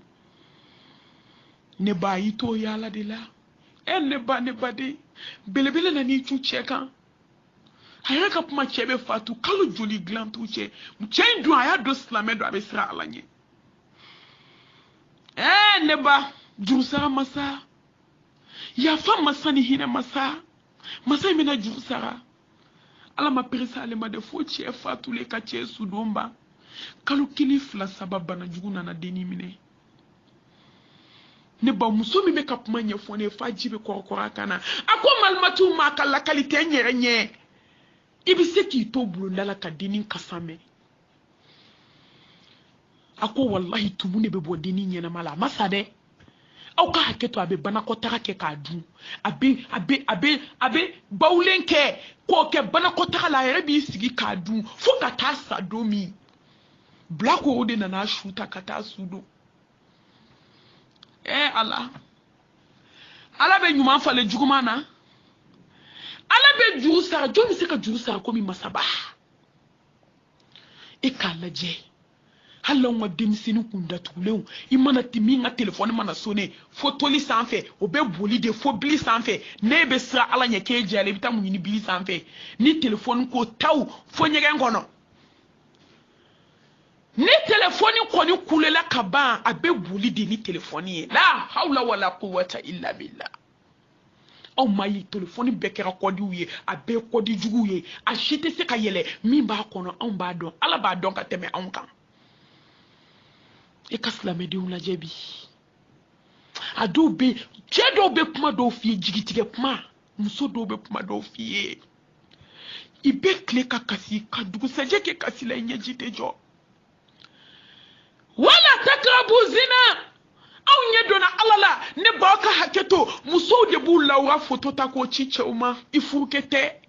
ne ba yito yala de la ne ba de belebele na ni chu cheka aya ka puma chebe fatu kalu joli glan tu che mchendu aya do slamedo abesra alanye ne ba jurusa masa ya fa masani hina masa mina jurusara ala ma perisa ale ma de fo che fatu le ka che sudomba kalu kili fla sababa na juguna na deni mine ne ba muso mi be kapuma nye fone fa jibe korokora kana ako malmatu ma kala kalite nyere nye ibi se ki to bulu ndala ka deni kasame ako wallahi tumune be bo deni nyena mala masade au ka haketo abe bana ko taka ke ka du abe baulenke ko ke bana ko taka la yere bi sigi ka du fo ka ta sadomi black ode na shuta ka ta sudo ala be nyuma fale juguma na ala be juru sara jomi se ka juru sara ko mi masaba e kala je halon wa demisini kunda tulew imana timinga telefone mana sone fotoli sanfe obe boli de fo bili sanfe ne be sra ala nya ke jale bita munyini bili sanfe ni telefone ko taw fo nyege ngono ni telefone ko ni kulela kaba abe boli de ni telefone la hawla wala quwwata illa billah o mayi telefone bekera kodi uye abe kodi juguye a shite se ka yele mi ba kono on ba don ala ba don ka teme on kan e kaslame de una jebi ado be chedo be kuma do fie jigitige kuma muso do be kuma do fie ibe kle ka kasi ka dugu saje ke kasi la nyejite jo wala takrabu zina aw nyedo na alala ne ba ka haketo muso de bu lawa foto ta ko chicheuma ifurukete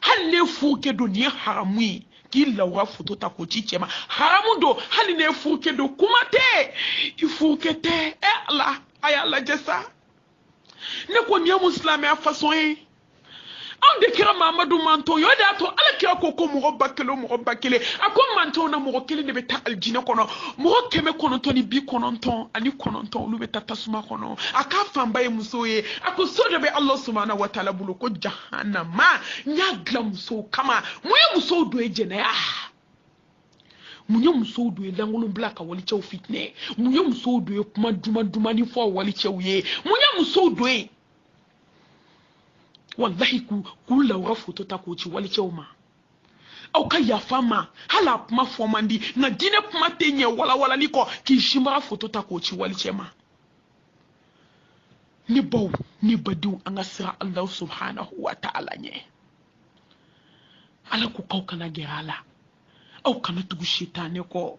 halle fuke do ni haramui ki lawa foto ta ko chichema haramundo hali ne fuke do kumate ifurukete ala ayala jesa ne ko ni muslime a façon on de kira Mamadou manto yo da to ala kira ko mo bakele ako manto na mo kele de beta aljina kono mo keme kono to ni bi kono ton ani kono ton lu beta tasuma kono aka famba e musoye ako so de be Allah subhanahu wa ta'ala bulu ko jahannama nya glam so kama mo ye muso do e jena ya munye muso do e langolo blaka wali chew fitne munye muso do e kuma duma ni fo wali chew ye munye muso do e wallahi ku lawa foto ta ko ci wali chewma au ka ya fama hala kuma fomandi na dine kuma tenye wala liko ki shimara foto ta ko ci wali chema ni baw ni badu anga sira Allah subhanahu wa ta'ala nye ala ku kana gerala au kana tugu shitane ko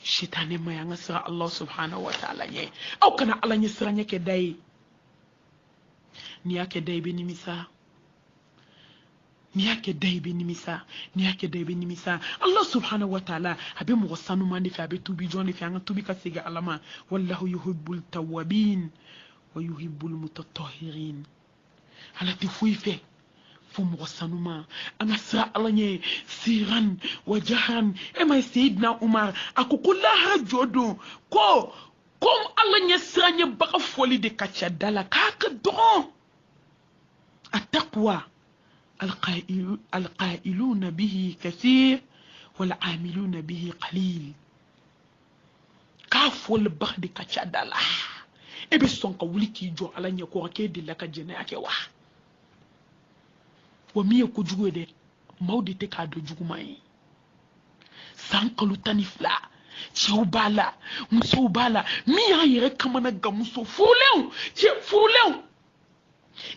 shitane ma anga sira Allah subhanahu wa ta'ala nye au kana ala nye sira nye ke dai ni yake dai be nimisa ni yake daibe nimisa Allah subhanahu wa ta'ala abe mo sanu mande fi abe tubi joni fi anga tubi ka siga alama wallahu yuhibbul tawwabin wa yuhibbul mutatahhirin ala ti fuife fu mo sanu ma anga sa alanye siran wa jahan e may sayyidna umar akukullaha jodo ko kom alanye sanye baka foli de kacha dala kaka don التقوى القائلون به كثير والعاملون به قليل كافول بخد كتشادالا ebe sonka wuli ki jo ala nya ko ke de la ka jene ake wa miye ko jugo de mawdi te ka do jugu mai sankalu tanifla chewbala muso bala miya yere kamana ga muso fulew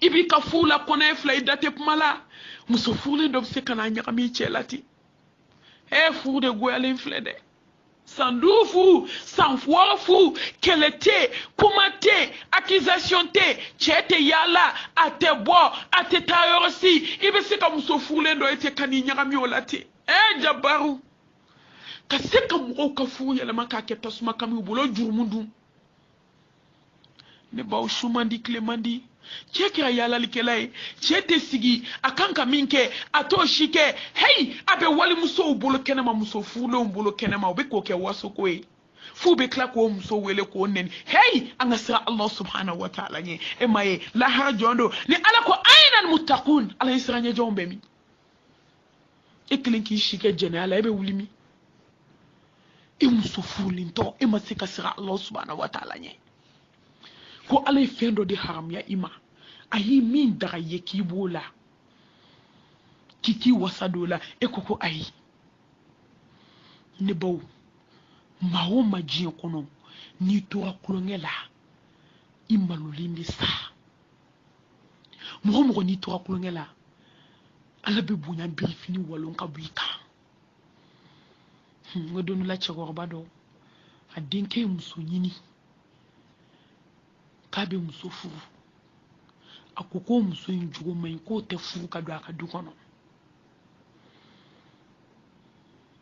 ibi ka fula kona fla idate pmala muso fule do se kana nya kami chelati fu de goyale fle de sandu fu sanfwa fu kelete kumate accusation te chete yala ate bo ate tayorosi ibi se ka muso fule do ete kani nya kami olati jabaru ka se ka mo ka fu yala maka ke tasuma kami bulo jurmundu ne ba shumandi klemandi chekira yala likelai chete sigi akanka minke atoshike hey abe wali muso ubolo kenema muso fulo ubolo kenema obe ko ke waso ko fu be kla ko muso wele ko nen hey angasira Allah subhanahu wa ta'ala nye emaye la harjondo ni ala ko ainal muttaqun ala isranya jombe mi eklinki shike jene ala ebe wulimi e muso fulinto e masika sira Allah subhanahu wa ta'ala nye ko alay fendo di haram ya ima ayi min daga yeki bola kiki wasadola ekoko ayi ne baw mawo majien kono ni tora kulongela imalulimi sa mo ni tora kulongela ala be bunya birifini walon ka buika ngodonu la chegorba do adinke muso nyini kabe muso furu akoko muso njugo mai ko te furu ka do aka dukono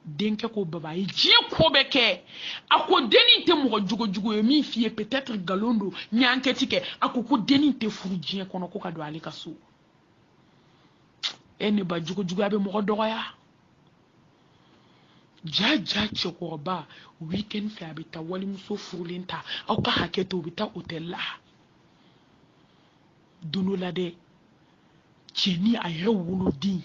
denke ko baba yi je ko beke ako deni te mo jugo mi fie peut-être galondo nyanketi ke akoko deni te furu je kono ko ka do ale kaso ene ba jugo abe mo doya jaja chokoba weekend fi abita wali muso furulenta au ka haketo bita hotel la dono la de cheni ayre wolo di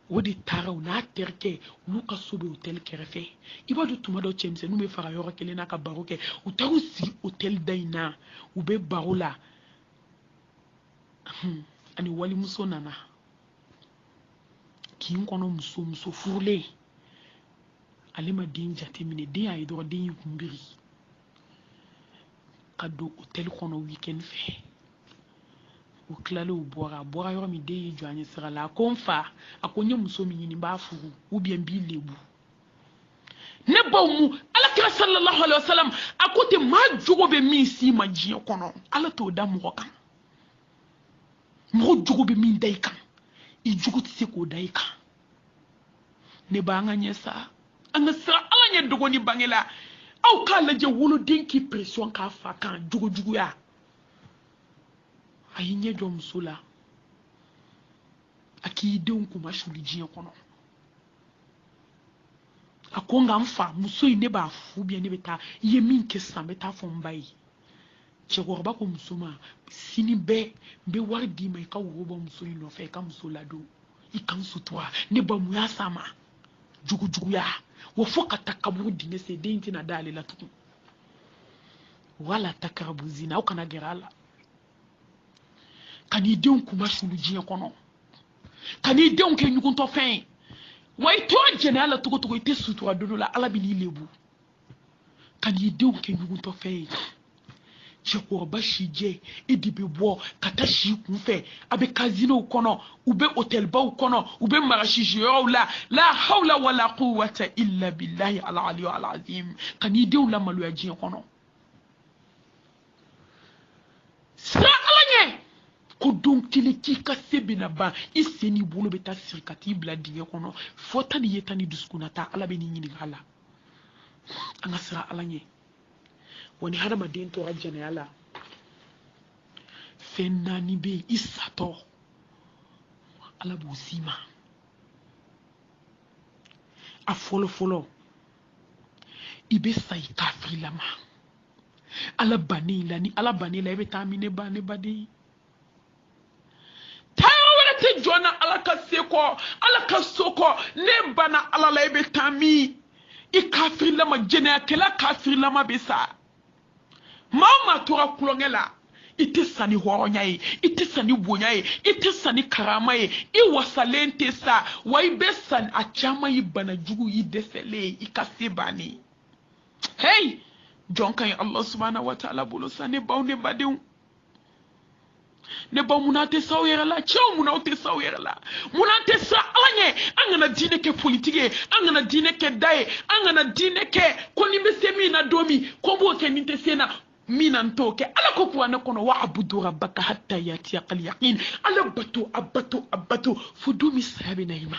wodi taraw na terke luka sobe hotel kerefe ibadu tumado chemse nume fara yoro kele na ka baroke utaru si hotel daina ube barola ani wali muso nana ki nkono muso furule alima din jatemine din ay do din yumbiri kado hotel kono weekend fe o klalo bora yoro mi de joanye sira la konfa akonye muso mi ni ba furu ou bien bi lebu ne bawmu alakira sallallahu alaihi wasallam akote ma jogo be mi si ma jiye kono ala to da mo kan mo jogo be mi dai kan I jogo ti se ko dai kan ne ba nga nyesa anga sira ala nye dogo ni bangela au kala je wolo denki pression ka fa kan jugo ya ayi nye do musula aki de kuma shuli jiye kono akonga mfa muso ine ba fu bien ne beta yemin ke sambe ta fombai chego ba ko musuma sini be war di mai ka wo ba muso ino fe ka musula do ikan sutwa ne ba mu ya sama jugo ya wo foka takabu dine se denti na dale la tuku wala takarabu zina o kana gerala kani de kuma shulu jiye kono kani de ke nyukunto fen way to jenala tuko ite sutura dodo la ala bini lebu kani de ke nyukunto fen cheko bashi je edibe bo katashi kunfe abe casino kono ube hotel ba kono ube marashi la hawla wala quwwata illa billahi al-ali al-azim kani de la malu aji kono sa alanye ko donc kelen k'i ka se bena ban i sen n'i bolo bɛ taa siri ka t'i bila dingɛ kɔnɔ fɔ ta ni ye ta ni dusukun na ta ala bɛ n'i ɲininka a la an ka siran ala ɲɛ wa ni hadamaden tora jɛnɛya la fɛn naani bɛ yen i satɔ ala b'o s'i ma a fɔlɔ fɔlɔ i bɛ sa i kafirilama ala bannen la ni ala bannen la i bɛ taa min ne ba ne baden taa wɛrɛ tɛ jɔn na ala ka se kɔ ala ka so kɔ ne banna ala la i bɛ taa min i kafirilama jɛnɛyakɛla kafirilama bɛ sa maa o maa tora kulonkɛ la i tɛ sa ni hɔrɔnya ye i tɛ sa ni bonya ye i tɛ sa ni karama ye i wasalen tɛ sa wa i bɛ sa a caman ye bana jugu i dɛsɛlen i ka se bannen hey jɔn ka ɲi ala subhanahu wa ta'ala bolo sa ne baw ne badenw ne baw munna tɛ sa aw yɛrɛ la cɛw munna aw tɛ sa aw yɛrɛ la munna tɛ sa ala ɲɛ an kana diinɛ kɛ politiki ye an kana diinɛ kɛ da ye an kana diinɛ kɛ ko ni bɛ se min na don min ko b'o kɛ nin tɛ se na min na n t'o kɛ ala ko kuranɛ kɔnɔ wa abudu rabbaka hatta yatiyakal yaqin ala bato a bato a bato fo don min saya bɛ na i ma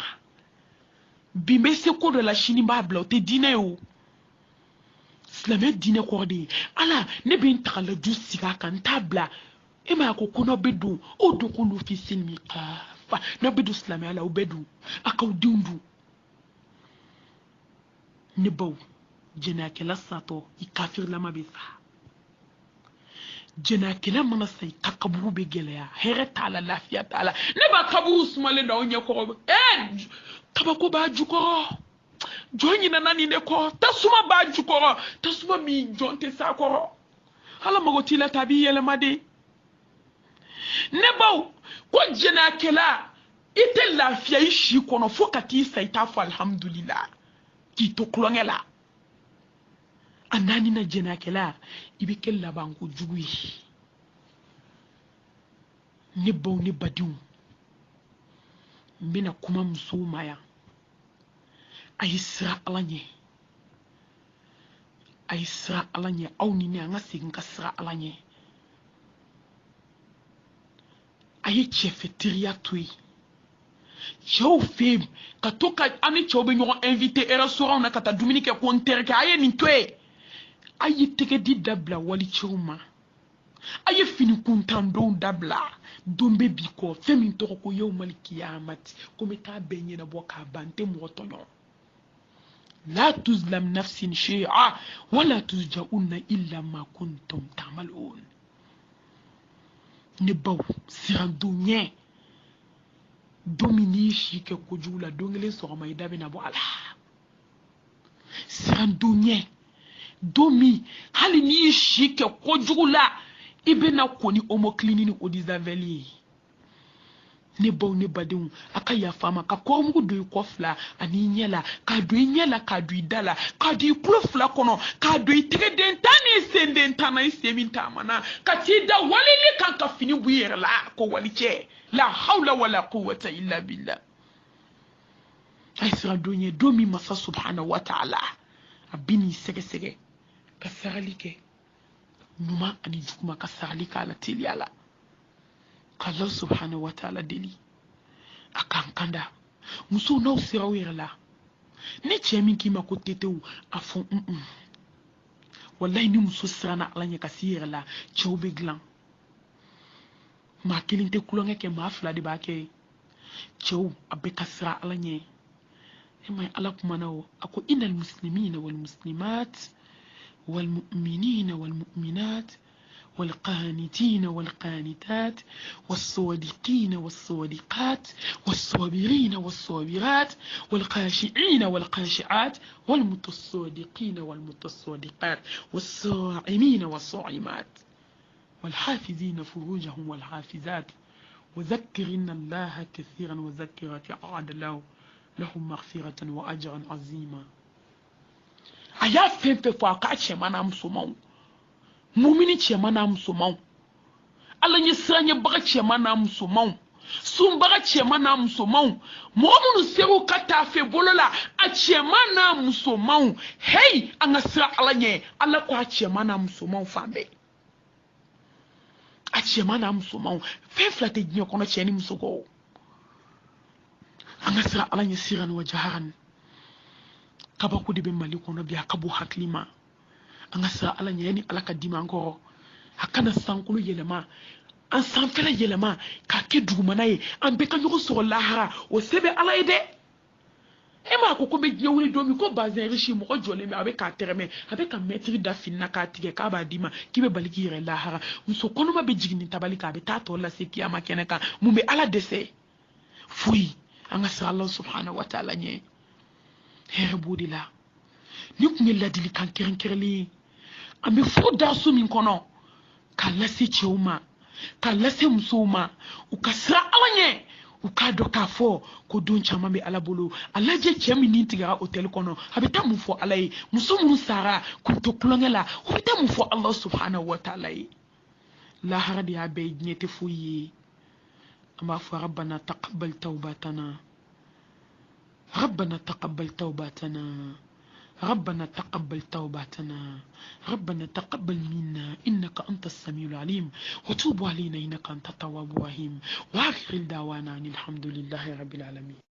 bi n bɛ se ko dɔ la sini n b'a bila o tɛ diinɛ ye o silamɛ diinɛ kɔrɔ de ye ala ne bɛ n tagalaju sigi a kan n t'a bila e ma ko n'aw bɛ don o dukulu fi silmi kafa n'aw bɛ don silamɛya la o bɛ don a k'aw denw dun ne baw jɛnɛyakɛla satɔ i kafirilama bɛ sa jɛnɛyakɛla mana sa i ka kaburu bɛ gɛlɛya hɛrɛ t'a la lafiya t'a la ne b'a kaburu sumalen da aw ɲɛkɔrɔ kabako b'a jukɔrɔ jɔn ɲinana nin de kɔ tasuma b'a jukɔrɔ tasuma min jɔn tɛ s'a kɔrɔ ala mago t'i la ta b'i yɛlɛma de ne baw ko jɛnɛyakɛla i tɛ lafiya i si kɔnɔ fo ka t'i sa i t'a fɔ alhamdulila k'i to kulonkɛ la a naani na jɛnɛyakɛla i bɛ kɛ labanko jugu ye ne baw ne badenw n bɛna kuma musow ma yan a ye siran ala ɲɛ a ye siran ala ɲɛ aw ni ne an ka segin ka siran ala ɲɛ a ye cɛfɛ teriya to yen cɛw fɛ yen ka to ka an ni cɛw bɛ ɲɔgɔn invité restaurant na ka taa dumuni kɛ ko n terikɛ a ye nin to yen a ye tɛgɛdi dabila walicɛw ma a ye fini kuntandonw dabila don bɛ bi kɔ fɛn min tɔgɔ ko yawmal kiyamati ko n bɛ taa bɛɛ ɲɛnabɔ k'a ban n tɛ mɔgɔ tɔɲɔ la tuzlam nafsin shay'a wala tuzja'unna illa ma kuntum ta'malun ne baw sirandon ɲɛ don min n'i si kɛ kojugu la don kelen sɔgɔma i da bɛna bɔ a la sirandon ɲɛ don min hali n'i si kɛ kojugu la i bɛna ko ni homocleaning ni odisaveli ye ne baw ne badenw a ka yafa ma ka kɔmugu don i kɔ fila ani i ɲɛ la k'a don i ɲɛ la k'a don i da la k'a don i tulo fila kɔnɔ k'a don i tɛgɛden tan ni senden tan na i sen min taamana ka t'i da walili kan ka fini bɔ i yɛrɛ la ko walicɛ la hawla wala quwwata illa billah a ye siran don ye don min masa subhanahu wa ta'ala a bɛ n'i sɛgɛsɛgɛ ka sarali kɛ ɲuman ani juguman ka sarali k'a la teliya la Allah subhanahu wa ta'ala deli a kan kanda muso n'aw sera aw yɛrɛ la ni cɛ min k'i ma ko tetew a fɔ wallahi ni muso siranna ala ɲɛ ka s'i yɛrɛ la cɛw bɛ dilan maa kelen tɛ kulonkɛ kɛ maa fila de b'a kɛ cɛw a bɛ ka siran ala ɲɛ e ma ala kumana o a ko innal muslimina wal muslimat wal mu'minina wal mu'minat والقانتين والقانتات والصادقين والصادقات والصابرين والصابرات والخاشعين والخاشعات والمتصادقين والمتصادقات والصائمين والصائمات والحافظين فروجهم والحافظات وذكرن الله كثيرا وذكرت أعد لهم مغفرة وأجرا عظيما أيا فين فاكاتش مانا مسومون mumini cɛman n'a musomanw ala ɲɛ siran ɲɛbaga cɛman n'a musomanw sunbaga cɛman n'a musomanw mɔgɔ minnu segu ka taa fɛ bolo la a cɛman n'a musomanw hey an ka siran ala ɲɛ ala ko a cɛman n'a musomanw fan bɛɛ a cɛman n'a musomanw fɛn fila tɛ diɲɛ kɔnɔ cɛ ni muso kɔ an ka sira ala ɲɛ siran wa jaharan kabako de bɛ mali kɔnɔ bi a ka bɔ hakili ma an ka sira ala ɲɛ ni ala ka dimi an kɔrɔ a kana sankolo yɛlɛma an sanfɛla yɛlɛma k'a kɛ dugumana ye an bɛɛ ka ɲɔgɔn sɔrɔ lahara o se bɛ ala ye dɛ e m'a ko bɛ diɲɛ wuli don min ko bazɛn riche mɔgɔ jɔlen bɛ a bɛ k'a tɛrɛmɛ a bɛ ka mɛtiri da fini na k'a tigɛ k'a b'a d'i ma k'i bɛ bali k'i yɛrɛ lahara muso kɔnɔma bɛ jigin tabali kan a bɛ taa tɔ lase kiyama kɛnɛ kan mun bɛ ala dɛsɛ foyi an ka sira ala subhanahu wa ta'ala ɲɛ hɛrɛ b'o de la ni tun ye ladilikan kɛrɛnkɛrɛnlen ye an bɛ fo daso min kɔnɔ k'a lase cɛw ma k'a lase musow ma u ka sira ala ɲɛ u k'a dɔn k'a fɔ ko don caman bɛ ala bolo a lajɛ cɛ min ni tigɛra hôtel kɔnɔ a bɛ taa mun fɔ ala ye muso minnu sara k'u to kulonkɛ la u bɛ taa mun fɔ ala subhanahu wa ta'ala ye lahara de y'a bɛɛ diɲɛ tɛ foyi ye an b'a fɔ rabbana taqabbal tawbatana rabbana taqabbal tawbatana ربنا تقبل توباتنا ربنا تقبل منا إنك أنت السميع العليم وتوب علينا إنك أنت التواب الرحيم وآخر دعوانا أن الحمد لله رب العالمين